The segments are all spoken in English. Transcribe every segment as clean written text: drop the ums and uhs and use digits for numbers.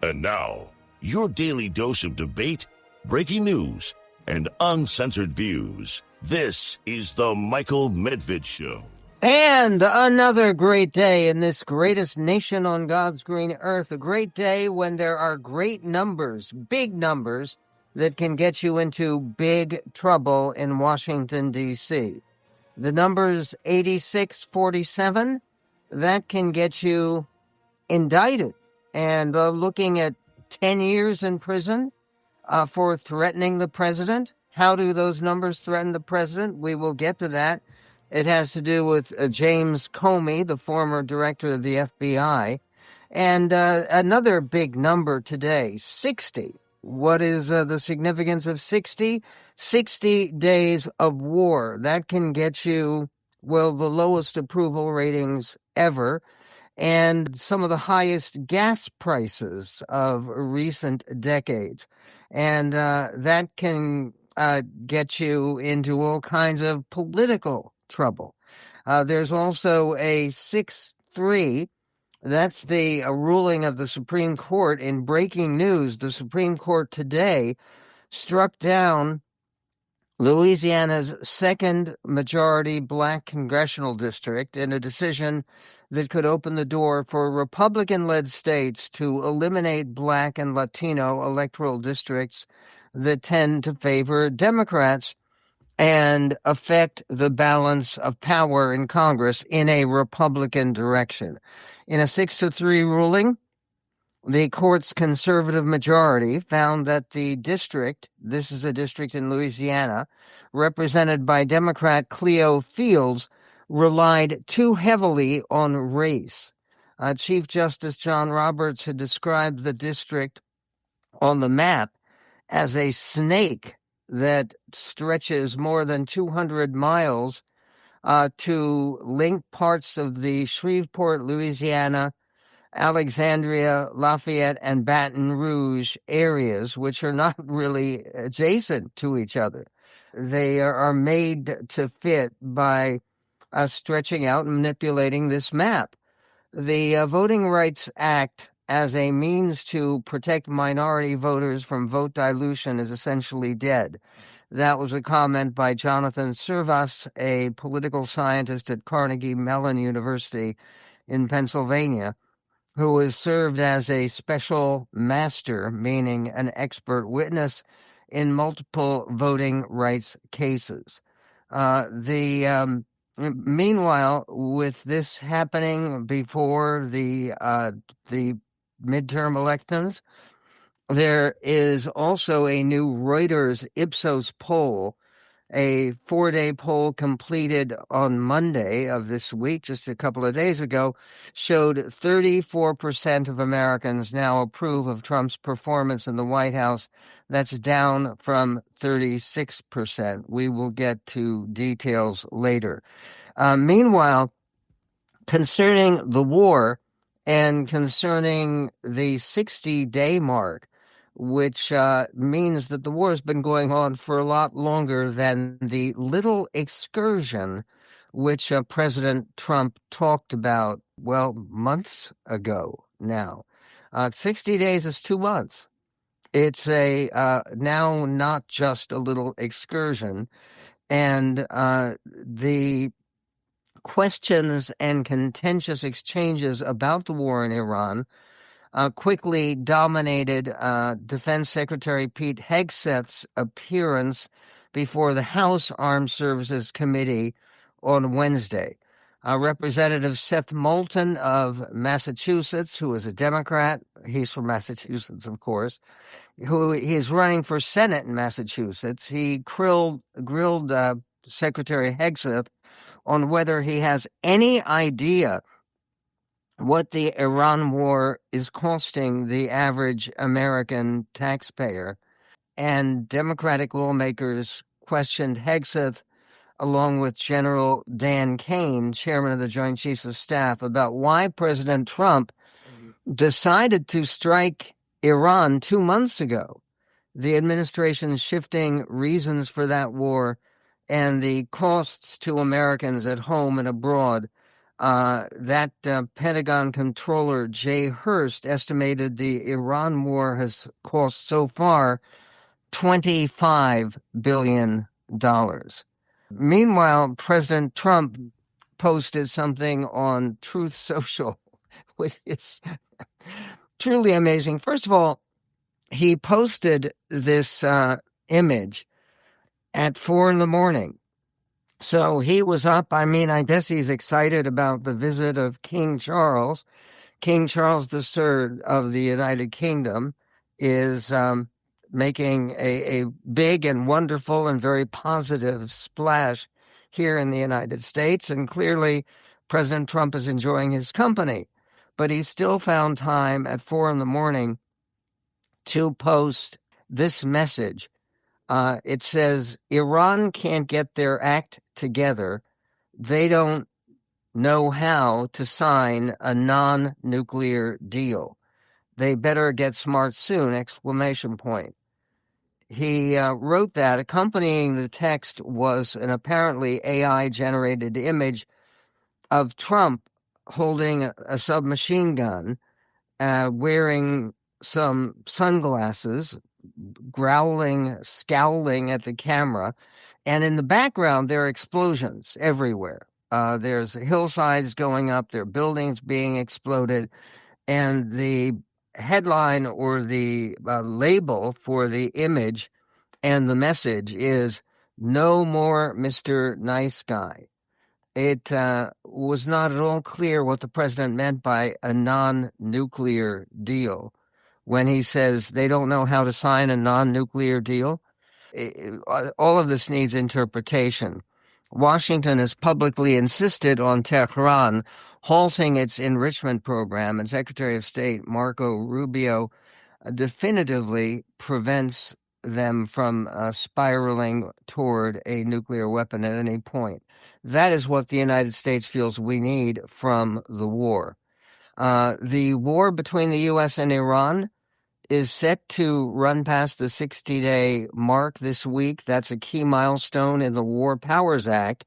And now, your daily dose of debate, breaking news, and uncensored views. This is the Michael Medved Show. And another great day in this greatest nation on God's green earth. A great day when there are great numbers, big numbers, that can get you into big trouble in Washington, D.C. The number's 8647. That can get you indicted and looking at 10 years in prison for threatening the president. How do those numbers threaten the president? We will get to that. It has to do with James Comey, the former director of the FBI. And another big number today, 60. What is the significance of 60? 60 days of war. That can get you, well, the lowest approval ratings ever and some of the highest gas prices of recent decades. And that can get you into all kinds of political trouble. There's also a 6-3. That's the ruling of the Supreme Court. In breaking news, the Supreme Court today struck down Louisiana's second majority black congressional district in a decision that could open the door for Republican-led states to eliminate black and Latino electoral districts that tend to favor Democrats and affect the balance of power in Congress in a Republican direction. In a 6-3 ruling, the court's conservative majority found that the district, this is a district in Louisiana, represented by Democrat Cleo Fields, relied too heavily on race. Chief Justice John Roberts had described the district on the map as a snake that stretches more than 200 miles to link parts of the Shreveport, Louisiana, Alexandria, Lafayette, and Baton Rouge areas, which are not really adjacent to each other. They are made to fit by stretching out and manipulating this map. The Voting Rights Act, as a means to protect minority voters from vote dilution, is essentially dead. That was a comment by Jonathan Servas, a political scientist at Carnegie Mellon University in Pennsylvania, who has served as a special master, meaning an expert witness, in multiple voting rights cases. Meanwhile, with this happening before the midterm elections, there is also a new Reuters Ipsos poll, a 4-day poll completed on Monday of this week, just a couple of days ago, showed 34% of Americans now approve of Trump's performance in the White House. That's down from 36%. We will get to details later. Meanwhile, concerning the war and concerning the 60-day mark, which means that the war has been going on for a lot longer than the little excursion which President Trump talked about, well, months ago now. 60 days is 2 months. It's now not just a little excursion. And the questions and contentious exchanges about the war in Iran quickly dominated Defense Secretary Pete Hegseth's appearance before the House Armed Services Committee on Wednesday. Representative Seth Moulton of Massachusetts, who is a Democrat, he's from Massachusetts, of course, who is running for Senate in Massachusetts, he grilled Secretary Hegseth on whether he has any idea what the Iran war is costing the average American taxpayer. And Democratic lawmakers questioned Hegseth, along with General Dan Kane, chairman of the Joint Chiefs of Staff, about why President Trump decided to strike Iran 2 months ago. The administration's shifting reasons for that war and the costs to Americans at home and abroad That Pentagon controller, Jay Hurst, estimated the Iran war has cost so far $25 billion. Meanwhile, President Trump posted something on Truth Social, which is truly amazing. First of all, he posted this image at 4 a.m. So he was up. I mean, I guess he's excited about the visit of King Charles. King Charles III of the United Kingdom is making a big and wonderful and very positive splash here in the United States. And clearly, President Trump is enjoying his company. But he still found time at 4 a.m. to post this message. It says, Iran can't get their act together. They don't know how to sign a non-nuclear deal. They better get smart soon, exclamation point. He wrote that. Accompanying the text was an apparently AI-generated image of Trump holding a submachine gun, wearing some sunglasses, growling, scowling at the camera. And in the background, there are explosions everywhere. There's hillsides going up, there are buildings being exploded, and the headline or the label for the image and the message is "No more Mr. Nice Guy." It was not at all clear what the president meant by a non-nuclear deal when he says they don't know how to sign a non-nuclear deal. All of this needs interpretation. Washington has publicly insisted on Tehran halting its enrichment program, and Secretary of State Marco Rubio definitively prevents them from spiraling toward a nuclear weapon at any point. That is what the United States feels we need from the war. The war between the U.S. and Iran is set to run past the 60-day mark this week. That's a key milestone in the War Powers Act,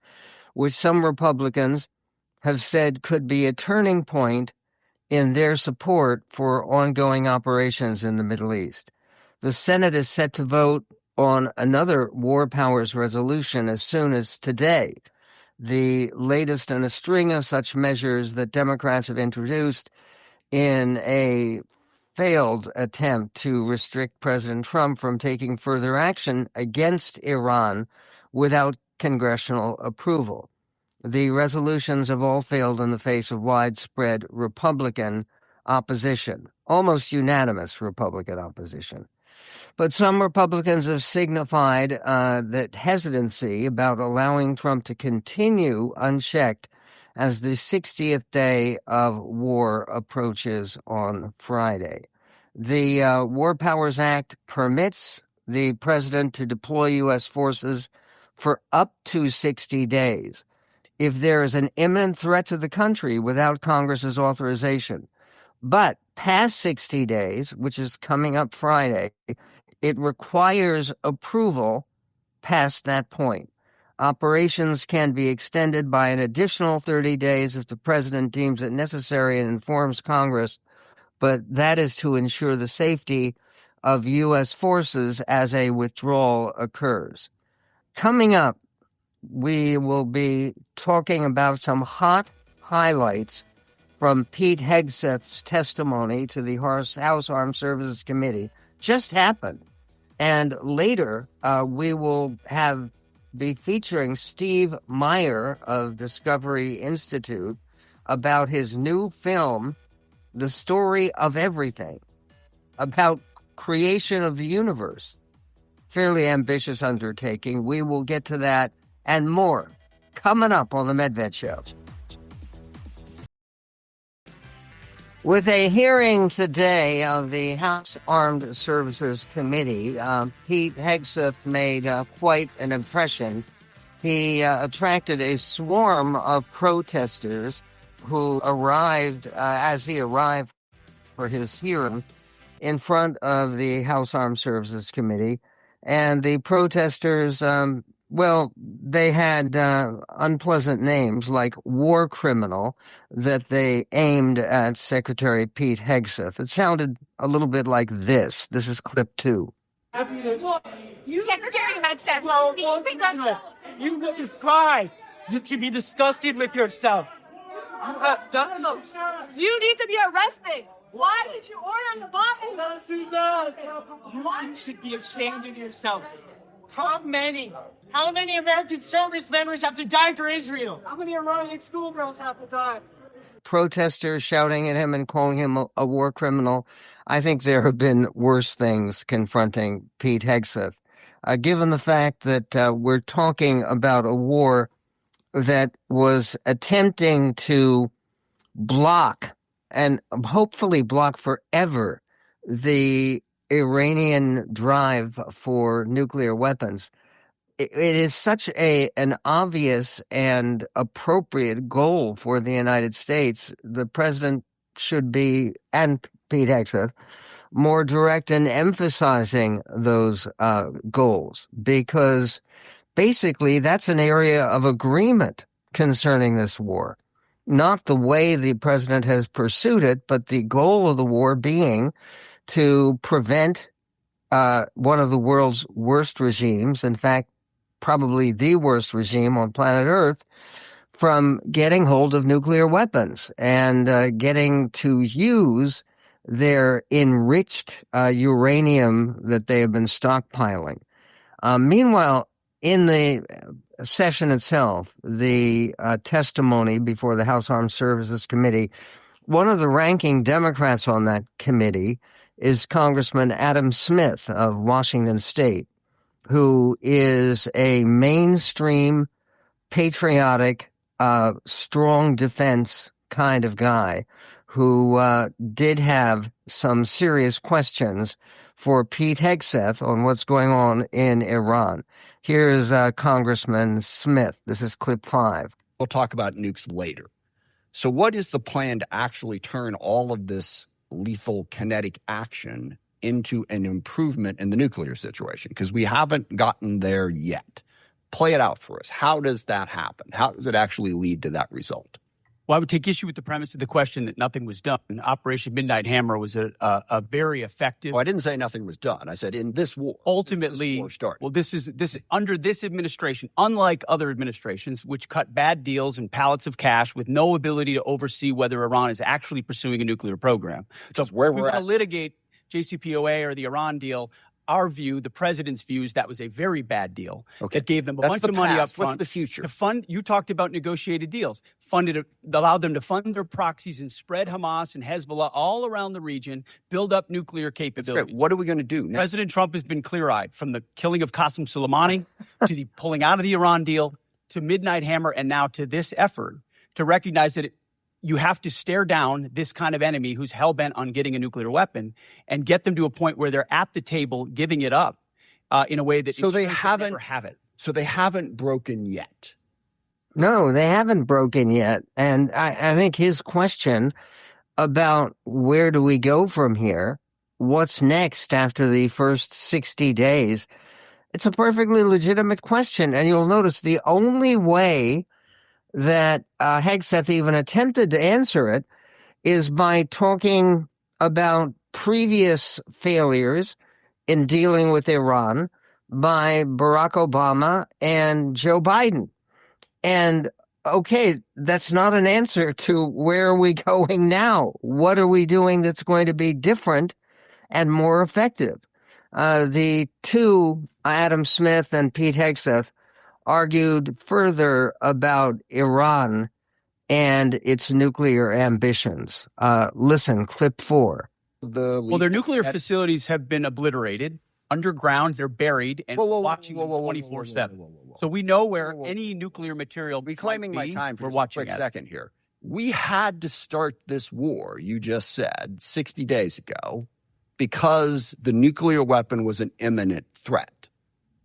which some Republicans have said could be a turning point in their support for ongoing operations in the Middle East. The Senate is set to vote on another War Powers resolution as soon as today, the latest in a string of such measures that Democrats have introduced in a failed attempt to restrict President Trump from taking further action against Iran without congressional approval. The resolutions have all failed in the face of widespread Republican opposition, almost unanimous Republican opposition. But some Republicans have signified that hesitancy about allowing Trump to continue unchecked as the 60th day of war approaches on Friday. The War Powers Act permits the president to deploy U.S. forces for up to 60 days if there is an imminent threat to the country without Congress's authorization. But past 60 days, which is coming up Friday, it requires approval past that point. Operations can be extended by an additional 30 days if the president deems it necessary and informs Congress, but that is to ensure the safety of U.S. forces as a withdrawal occurs. Coming up, we will be talking about some hot highlights from Pete Hegseth's testimony to the House Armed Services Committee. Just happened. And later, we will be featuring Steve Meyer of Discovery Institute about his new film, The Story of Everything, about creation of the universe. Fairly ambitious undertaking. We will get to that and more coming up on the Medved Show. With a hearing today of the House Armed Services Committee, Pete Hegseth made quite an impression. He attracted a swarm of protesters who arrived, as he arrived for his hearing, in front of the House Armed Services Committee. And the protesters Well, they had unpleasant names like war criminal that they aimed at Secretary Pete Hegseth. It sounded a little bit like this. This is clip 2. Secretary Hegseth, you will just cry. You should be disgusted with yourself. You have done them. You need to be arrested. Why did you order the bomb? You should be ashamed of yourself. How many American service members have to die for Israel? How many Iranian schoolgirls have to die? Protesters shouting at him and calling him a war criminal. I think there have been worse things confronting Pete Hegseth. Given the fact that we're talking about a war that was attempting to block and hopefully block forever the Iranian drive for nuclear weapons, it is such an obvious and appropriate goal for the United States. The president should be, and Pete Hegseth, more direct in emphasizing those goals, because basically that's an area of agreement concerning this war. Not the way the president has pursued it, but the goal of the war being to prevent one of the world's worst regimes, in fact, probably the worst regime on planet Earth, from getting hold of nuclear weapons and getting to use their enriched uranium that they have been stockpiling. Meanwhile, in the session itself, the testimony before the House Armed Services Committee, one of the ranking Democrats on that committee is Congressman Adam Smith of Washington State, who is a mainstream, patriotic, strong defense kind of guy who did have some serious questions for Pete Hegseth on what's going on in Iran. Here's Congressman Smith. This is clip 5. We'll talk about nukes later. So what is the plan to actually turn all of this lethal kinetic action into an improvement in the nuclear situation? Because we haven't gotten there yet. Play it out for us. How does that happen? How does it actually lead to that result? Well, I would take issue with the premise of the question that nothing was done. Operation Midnight Hammer was a very effective. Well, I didn't say nothing was done. I said in this war. Ultimately, this war started. Well, this under this administration, unlike other administrations, which cut bad deals and pallets of cash with no ability to oversee whether Iran is actually pursuing a nuclear program. So where we're at. Litigate JCPOA or the Iran deal. Our view, the president's views, that was a very bad deal. Okay. That gave them a That's bunch the of money up past. front. What's the future? To fund, you talked about negotiated deals. Allowed them to fund their proxies and spread Hamas and Hezbollah all around the region, build up nuclear capabilities. That's great. What are we going to do now? President Trump has been clear-eyed, from the killing of Qasem Soleimani to the pulling out of the Iran deal to Midnight Hammer and now to this effort to recognize that you have to stare down this kind of enemy who's hell-bent on getting a nuclear weapon and get them to a point where they're at the table giving it up in a way that so they haven't never have it. So they haven't broken yet. No, they haven't broken yet. And I think his question about where do we go from here, what's next after the first 60 days, it's a perfectly legitimate question. And you'll notice the only way that Hegseth even attempted to answer it is by talking about previous failures in dealing with Iran by Barack Obama and Joe Biden. And, okay, that's not an answer to where are we going now? What are we doing that's going to be different and more effective? The two, Adam Smith and Pete Hegseth, argued further about Iran and its nuclear ambitions. Listen, clip 4. Their nuclear facilities have been obliterated. Underground, they're buried and watching them 24/7. So we know where any nuclear material reclaiming might my be. time for We're just watching a quick second here. We had to start this war, you just said, 60 days ago, because the nuclear weapon was an imminent threat.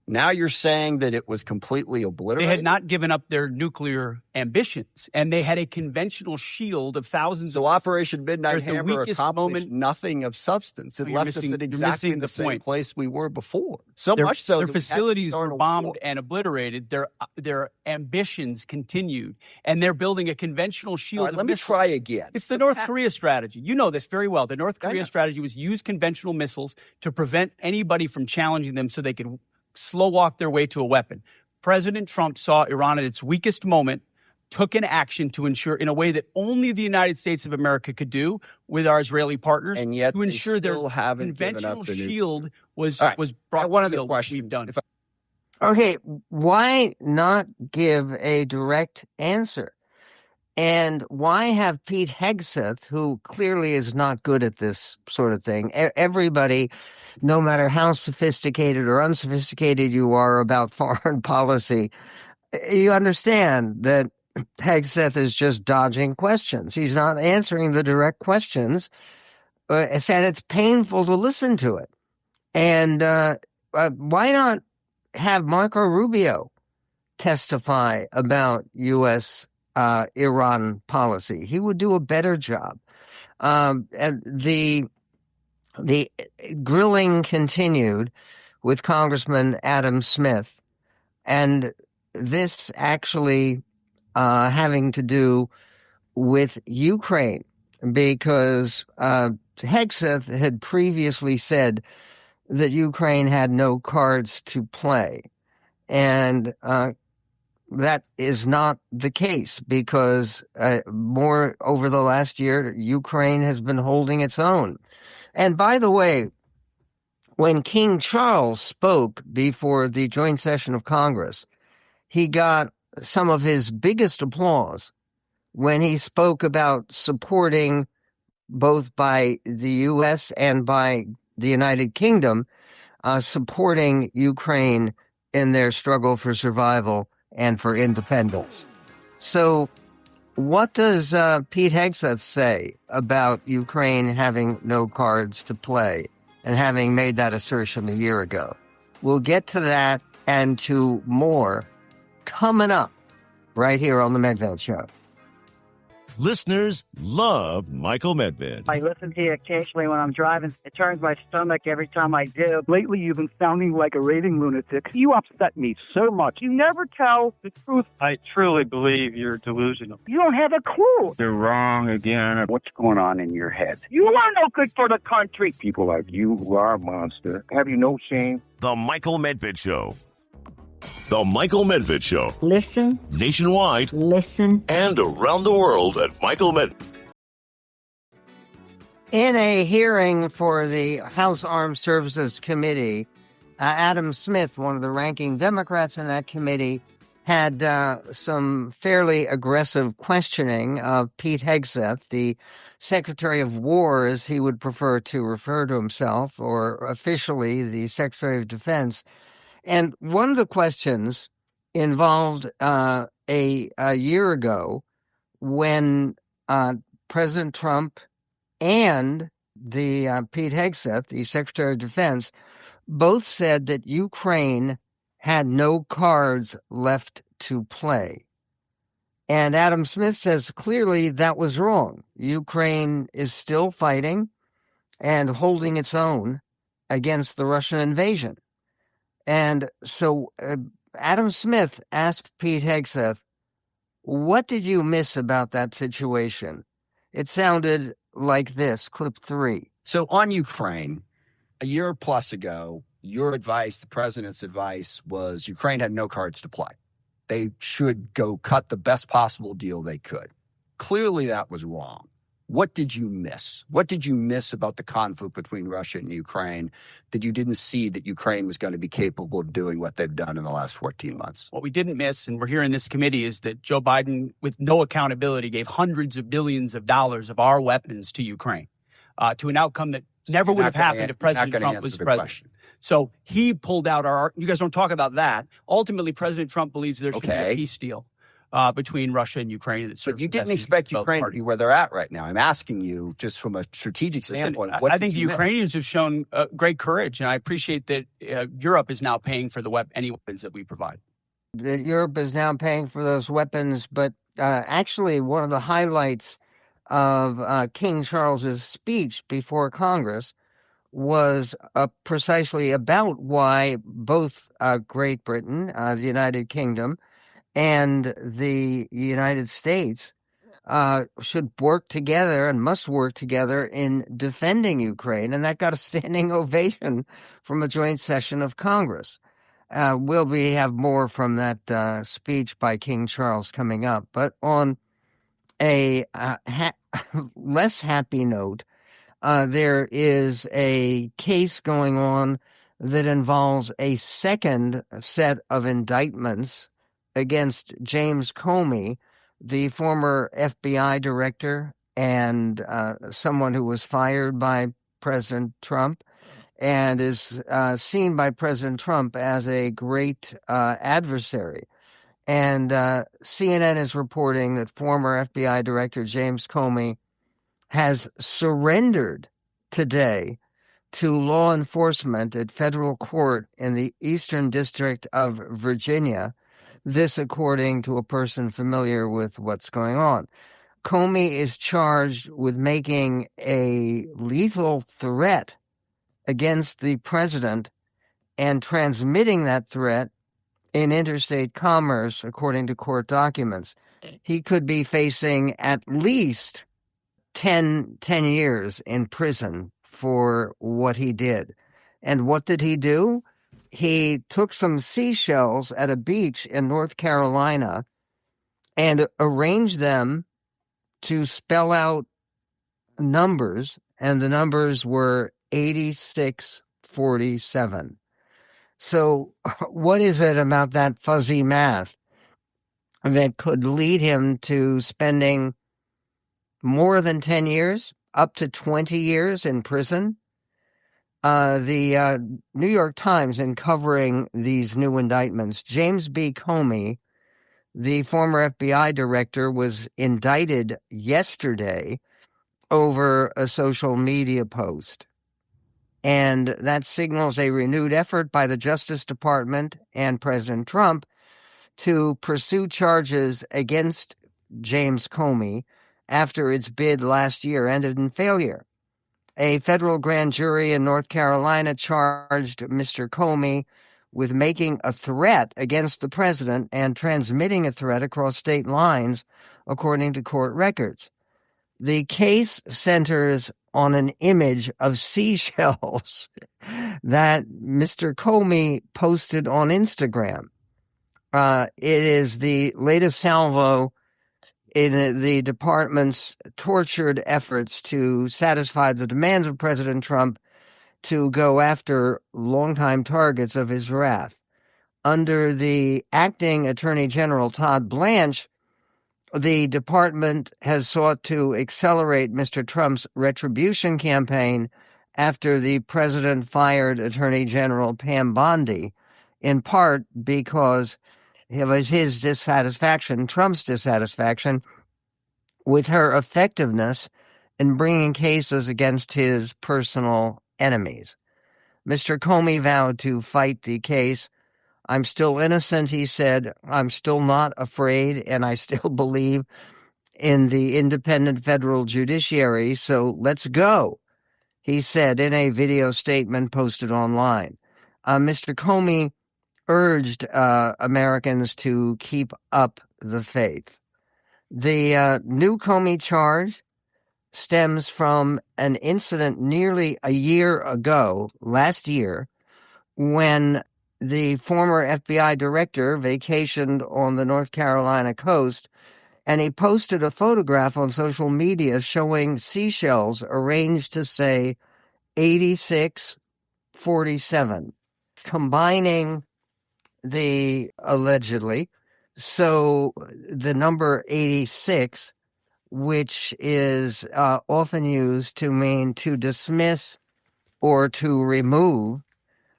Now you're saying that it was completely obliterated? They had not given up their nuclear ambitions, and they had a conventional shield of thousands So of... Operation Midnight They're at the Hammer weakest accomplished moment. nothing of substance. It No, you're left us missing- at you're exactly missing the the same point. place we were before. So Their, much so their that we had to facilities start were a bombed war. and obliterated. Their ambitions continued, and they're building a conventional All shield. right, of let me missiles. try again. It's the North Korea strategy. You know this very well. The North I know. Korea strategy was use conventional missiles to prevent anybody from challenging them so they could slow walk their way to a weapon. President Trump saw Iran at its weakest moment, took an action to ensure, in a way that only the United States of America could do with our Israeli partners, And yet to they ensure their still haven't given conventional up the shield was All right. was I brought have one to other field, which question. we've done. Okay, why not give a direct answer? And why have Pete Hegseth, who clearly is not good at this sort of thing, everybody, no matter how sophisticated or unsophisticated you are about foreign policy, you understand that Hegseth is just dodging questions. He's not answering the direct questions, and it's painful to listen to it. And why not have Marco Rubio testify about U.S. Iran policy? He would do a better job. And the grilling continued with Congressman Adam Smith, and this actually having to do with Ukraine, because Hegseth had previously said that Ukraine had no cards to play. And that is not the case, because more over the last year, Ukraine has been holding its own. And by the way, when King Charles spoke before the joint session of Congress, he got some of his biggest applause when he spoke about supporting, both by the U.S. and by the United Kingdom, supporting Ukraine in their struggle for survival and for independence. So what does Pete Hegseth say about Ukraine having no cards to play and having made that assertion a year ago? We'll get to that and to more coming up right here on The Medved Show. Listeners love Michael Medved. I listen to you occasionally when I'm driving. It turns my stomach every time I do. Lately, you've been sounding like a raving lunatic. You upset me so much. You never tell the truth. I truly believe you're delusional. You don't have a clue. You're wrong again. What's going on in your head? You are no good for the country. People like you who are a monster. Have you no shame? The Michael Medved Show. The Michael Medved Show. Listen. Nationwide. Listen. And around the world at Michael Medved. In a hearing for the House Armed Services Committee, Adam Smith, one of the ranking Democrats in that committee, had some fairly aggressive questioning of Pete Hegseth, the Secretary of War, as he would prefer to refer to himself, or officially the Secretary of Defense. And one of the questions involved a year ago when President Trump and the Pete Hegseth, the Secretary of Defense, both said that Ukraine had no cards left to play. And Adam Smith says clearly that was wrong. Ukraine is still fighting and holding its own against the Russian invasion. And so Adam Smith asked Pete Hegseth, what did you miss about that situation? It sounded like this, clip 3. So on Ukraine, a year plus ago, your advice, the president's advice, was Ukraine had no cards to play. They should go cut the best possible deal they could. Clearly that was wrong. What did you miss? What did you miss about the conflict between Russia and Ukraine that you didn't see that Ukraine was going to be capable of doing what they've done in the last 14 months? What we didn't miss, and we're here in this committee, is that Joe Biden, with no accountability, gave hundreds of billions of dollars of our weapons to Ukraine, to an outcome that never would have happened if President Trump was president. So he pulled out you guys don't talk about that. Ultimately, President Trump believes there should be a peace deal. between Russia and Ukraine. But you didn't expect Ukraine to be where they're at right now. I'm asking you, just from a strategic standpoint. I think the Ukrainians have shown great courage, and I appreciate that Europe is now paying for any weapons that we provide. Europe is now paying for those weapons, but actually one of the highlights of King Charles's speech before Congress was precisely about why both Great Britain, the United Kingdom, and the United States should work together and must work together in defending Ukraine. And that got a standing ovation from a joint session of Congress. We'll have more from that speech by King Charles coming up. But on a less happy note, there is a case going on that involves a second set of indictments against James Comey, the former FBI director and someone who was fired by President Trump and is seen by President Trump as a great adversary. And CNN is reporting that former FBI Director James Comey has surrendered today to law enforcement at federal court in the Eastern District of Virginia. This according to a person familiar with what's going on. Comey is charged with making a lethal threat against the president and transmitting that threat in interstate commerce, according to court documents. He could be facing at least 10 years in prison for what he did. And what did he do? He took some seashells at a beach in North Carolina and arranged them to spell out numbers, and the numbers were 8647. So what is it about that fuzzy math that could lead him to spending more than 10 years, up to 20 years in prison? The New York Times, in covering these new indictments, James B. Comey, the former FBI director, was indicted yesterday over a social media post. And that signals a renewed effort by the Justice Department and President Trump to pursue charges against James Comey after its bid last year ended in failure. A federal grand jury in North Carolina charged Mr. Comey with making a threat against the president and transmitting a threat across state lines, according to court records. The case centers on an image of seashells that Mr. Comey posted on Instagram. It is the latest salvo in the department's tortured efforts to satisfy the demands of President Trump to go after longtime targets of his wrath. Under the acting Attorney General Todd Blanche, the department has sought to accelerate Mr. Trump's retribution campaign after the president fired Attorney General Pam Bondi, in part because it was his dissatisfaction, Trump's dissatisfaction, with her effectiveness in bringing cases against his personal enemies. Mr. Comey vowed to fight the case. I'm still innocent, he said. I'm still not afraid, and I still believe in the independent federal judiciary, so let's go, he said in a video statement posted online. Mr. Comey urged Americans to keep up the faith. The new Comey charge stems from an incident nearly a year ago, last year, when the former FBI director vacationed on the North Carolina coast, and he posted a photograph on social media showing seashells arranged to say 8647, combining the allegedly, so the number 86, which is often used to mean to dismiss or to remove,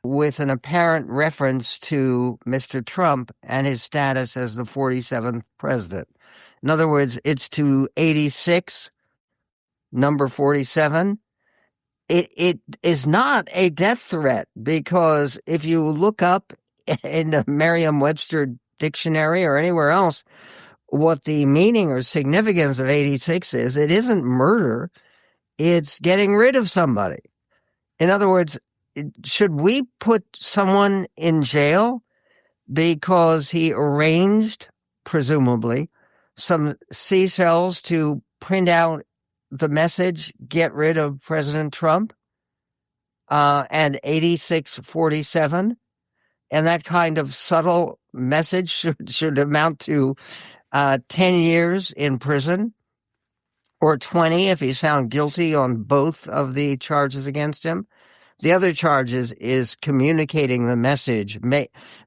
with an apparent reference to Mr. Trump and his status as the 47th president. In other words, it's to 86, number 47. It is not a death threat, because if you look up in the Merriam-Webster dictionary or anywhere else what the meaning or significance of 86 is, it isn't murder. It's getting rid of somebody. In other words, should we put someone in jail because he arranged, presumably, some seashells to print out the message, get rid of President Trump, and 8647? And that kind of subtle message should amount to 10 years in prison, or 20 if he's found guilty on both of the charges against him. The other charges is communicating the message.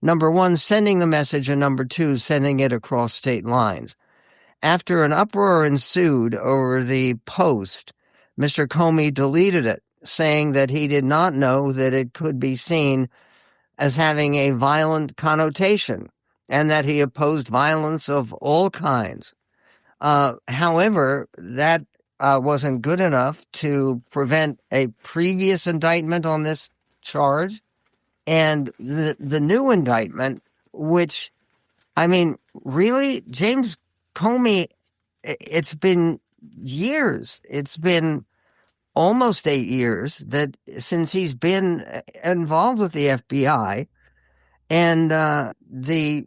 Number one, sending the message, and number two, sending it across state lines. After an uproar ensued over the post, Mr. Comey deleted it, saying that he did not know that it could be seen as having a violent connotation and that he opposed violence of all kinds. However, that wasn't good enough to prevent a previous indictment on this charge, and the new indictment, which, I mean, really, James Comey, it's been years. It's been almost 8 years that since he's been involved with the FBI, and the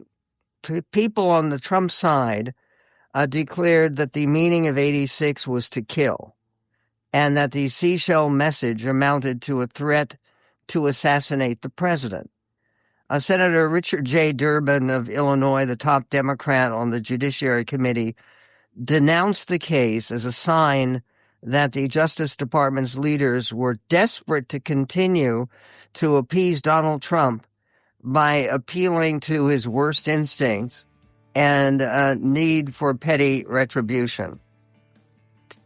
people on the Trump side declared that the meaning of 86 was to kill, and that the seashell message amounted to a threat to assassinate the president. Senator Richard J. Durbin of Illinois, the top Democrat on the Judiciary Committee, denounced the case as a sign that the Justice Department's leaders were desperate to continue to appease Donald Trump by appealing to his worst instincts and need for petty retribution.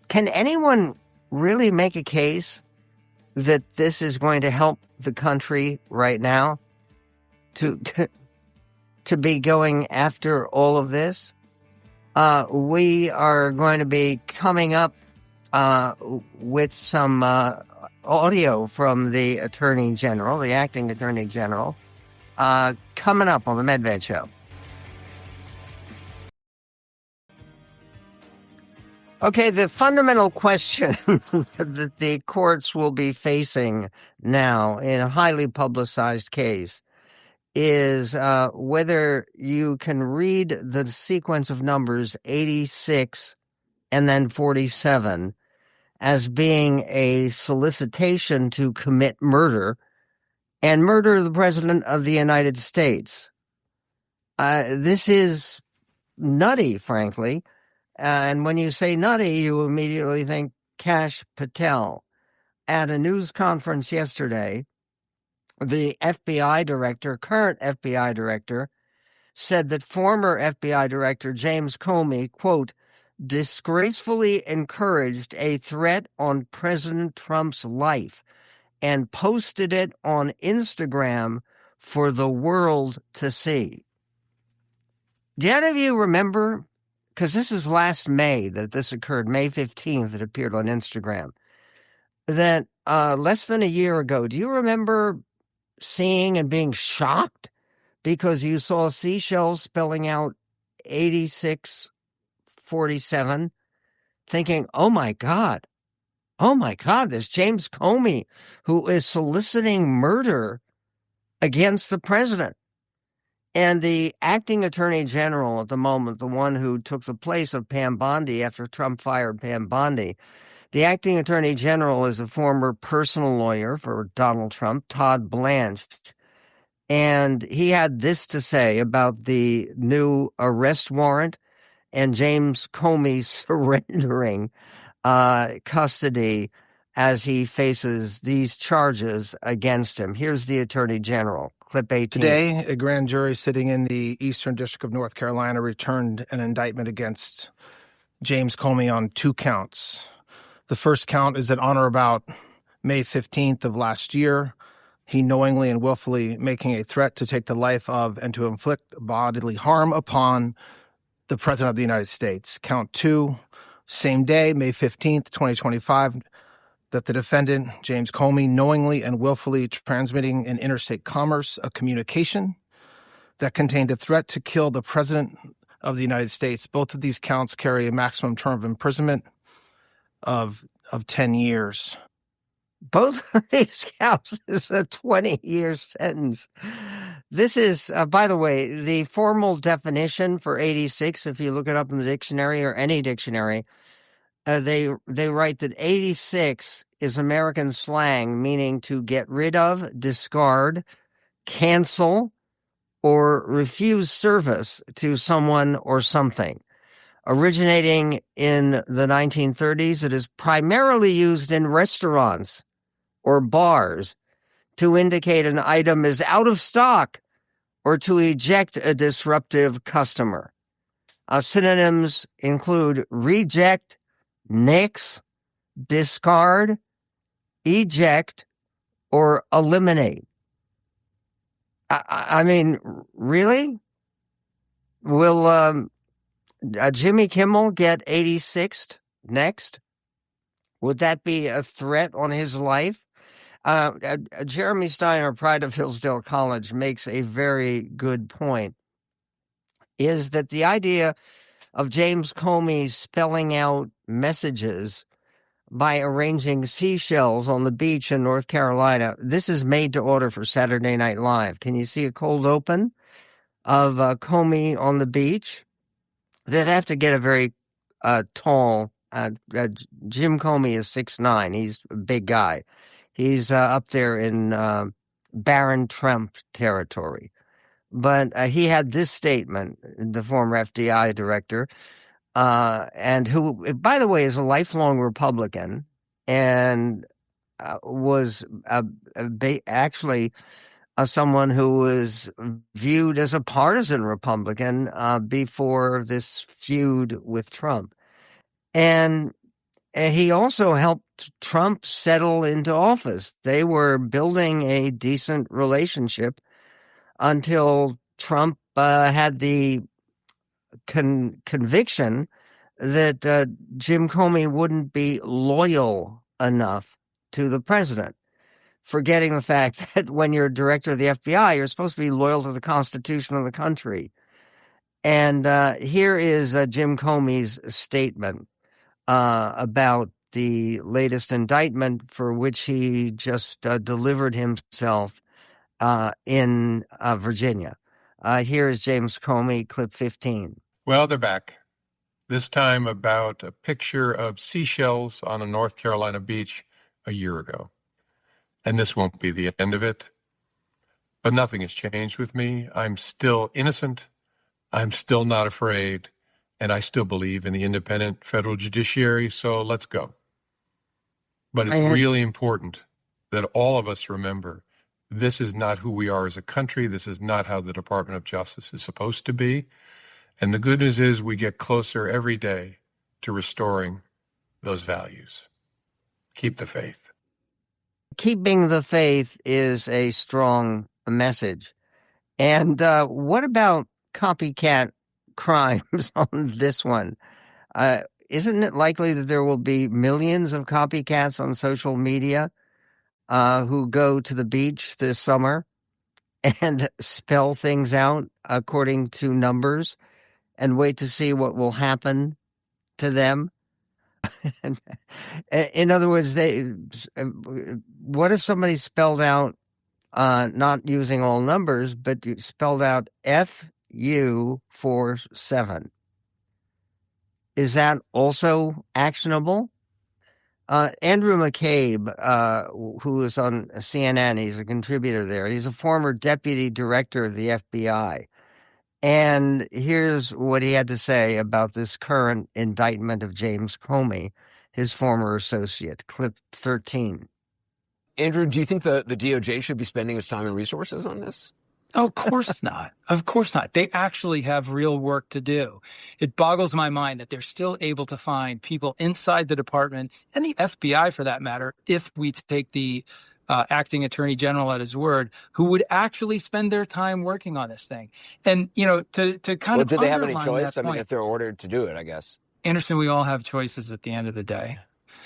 Can anyone really make a case that this is going to help the country right now to be going after all of this? We are going to be coming up with some audio from the Attorney General, the acting Attorney General, coming up on the Medved Show. Okay, the fundamental question that the courts will be facing now in a highly publicized case is whether you can read the sequence of numbers 86 and then 47 as being a solicitation to commit murder and murder the President of the United States. This is nutty, frankly. And when you say nutty, you immediately think Kash Patel. At a news conference yesterday, the FBI director, current FBI director, said that former FBI director James Comey, quote, disgracefully encouraged a threat on President Trump's life and posted it on Instagram for the world to see. Do any of you remember, because this is last May that this occurred, May 15th, it appeared on Instagram, that less than a year ago, do you remember seeing and being shocked because you saw seashells spelling out 8647, thinking, oh my God, there's James Comey who is soliciting murder against the president. And the acting Attorney General at the moment, the one who took the place of Pam Bondi after Trump fired Pam Bondi, the acting Attorney General is a former personal lawyer for Donald Trump, Todd Blanche. And he had this to say about the new arrest warrant and James Comey surrendering custody as he faces these charges against him. Here's the Attorney General. Clip 18. Today, a grand jury sitting in the Eastern District of North Carolina returned an indictment against James Comey on 2 counts. The first count is that on or about May 15th of last year, he knowingly and willfully making a threat to take the life of and to inflict bodily harm upon the President of the United States. Count 2, same day, May 15th, 2025, that the defendant, James Comey, knowingly and willfully transmitting in interstate commerce a communication that contained a threat to kill the President of the United States. Both of these counts carry a maximum term of imprisonment of 10 years. Both of these counts is a 20-year sentence. This is, by the way, the formal definition for 86, if you look it up in the dictionary or any dictionary, they write that 86 is American slang, meaning to get rid of, discard, cancel, or refuse service to someone or something. Originating in the 1930s, it is primarily used in restaurants or bars to indicate an item is out of stock or to eject a disruptive customer. Synonyms include reject, nix, discard, eject, or eliminate. I mean, really? Will Jimmy Kimmel get 86th next? Would that be a threat on his life? Jeremy Steiner, Pride of Hillsdale College, makes a very good point, is that the idea of James Comey spelling out messages by arranging seashells on the beach in North Carolina, this is made to order for Saturday Night Live. Can you see a cold open of Comey on the beach? They'd have to get a very tall, Jim Comey is 6'9". He's a big guy. He's up there in Barron Trump territory. But he had this statement, the former FBI director, and who, by the way, is a lifelong Republican and was actually someone who was viewed as a partisan Republican before this feud with Trump. And he also helped Trump settle into office. They were building a decent relationship until Trump had the conviction that Jim Comey wouldn't be loyal enough to the president, forgetting the fact that when you're director of the FBI, you're supposed to be loyal to the Constitution of the country. And here is Jim Comey's statement about the latest indictment for which he just delivered himself in Virginia. Here is James Comey, clip 15. Well, they're back. This time about a picture of seashells on a North Carolina beach a year ago. And this won't be the end of it. But nothing has changed with me. I'm still innocent. I'm still not afraid. And I still believe in the independent federal judiciary. So let's go. But it's really important that all of us remember this is not who we are as a country. This is not how the Department of Justice is supposed to be. And the good news is we get closer every day to restoring those values. Keep the faith. Keeping the faith is a strong message. And what about copycat crimes on this one? Isn't it likely that there will be millions of copycats on social media who go to the beach this summer and spell things out according to numbers and wait to see what will happen to them? In other words, what if somebody spelled out, not using all numbers, but you spelled out FU47? Is that also actionable? Andrew McCabe, who is on CNN, he's a contributor there. He's a former deputy director of the FBI. And here's what he had to say about this current indictment of James Comey, his former associate. Clip 13. Andrew, do you think the DOJ should be spending its time and resources on this? Oh, of course not. Of course not. They actually have real work to do. It boggles my mind that they're still able to find people inside the department and the FBI, for that matter, if we take the acting attorney general at his word, who would actually spend their time working on this thing. And, to kind of do they have any underline choice? that I mean, point, if they're ordered to do it, I guess. Anderson, we all have choices at the end of the day.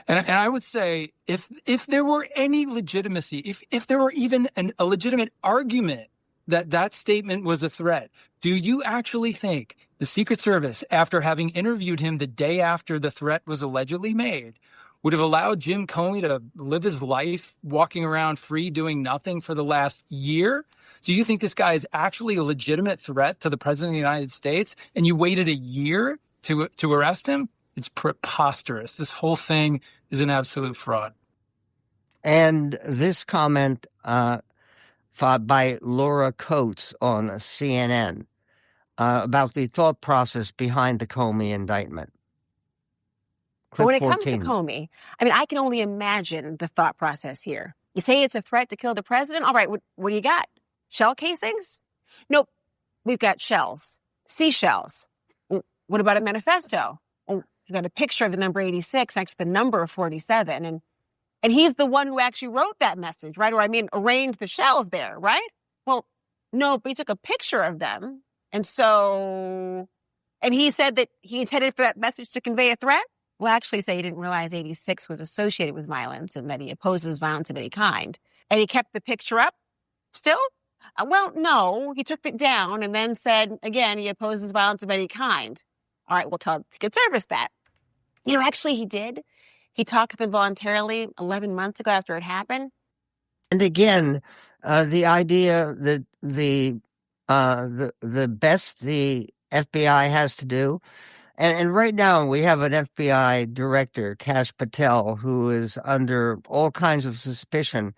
And I would say if there were any legitimacy, if there were even a legitimate argument that statement was a threat, do you actually think the Secret Service, after having interviewed him the day after the threat was allegedly made, would have allowed Jim Comey to live his life walking around free, doing nothing for the last year? So you think this guy is actually a legitimate threat to the president of the United States, and you waited a year to arrest him? It's preposterous. This whole thing is an absolute fraud. And this comment by Laura Coates on CNN about the thought process behind the Comey indictment. But when it comes to Comey, I mean, I can only imagine the thought process here. You say it's a threat to kill the president? All right, what do you got? Shell casings? Nope, we've got shells. Seashells. What about a manifesto? We've got a picture of the number 86 next to the number 47. And he's the one who actually wrote that message, right? Or arranged the shells there, right? Well, no, but he took a picture of them. And he said that he intended for that message to convey a threat? Well, actually say he didn't realize 86 was associated with violence and that he opposes violence of any kind. And he kept the picture up still? Well, no, he took it down and then said, again, he opposes violence of any kind. All right, we'll tell Secret Service that. Actually he did. He talked to them voluntarily 11 months ago after it happened. And again, the idea that the best the FBI has to do, and right now we have an FBI director, Kash Patel, who is under all kinds of suspicion.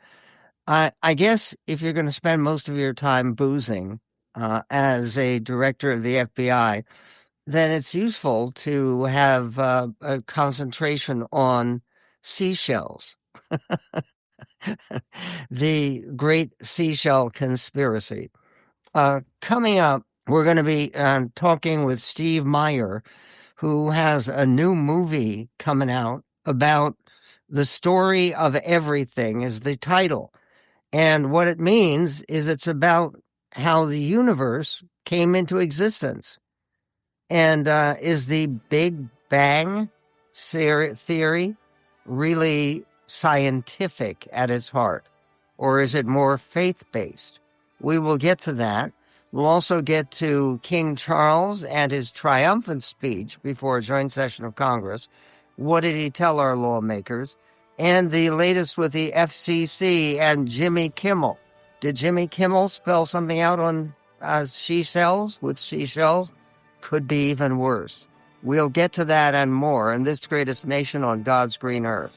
I guess if you're going to spend most of your time boozing as a director of the FBI, then it's useful to have a concentration on seashells. The great seashell conspiracy. Coming up, we're going to be talking with Steve Meyer, who has a new movie coming out about the story of everything is the title. And what it means is it's about how the universe came into existence. And is the Big Bang theory really scientific at its heart? Or is it more faith-based? We will get to that. We'll also get to King Charles and his triumphant speech before a joint session of Congress. What did he tell our lawmakers? And the latest with the FCC and Jimmy Kimmel. Did Jimmy Kimmel spell something out on seashells with seashells? Could be even worse. We'll get to that and more in this greatest nation on God's green earth.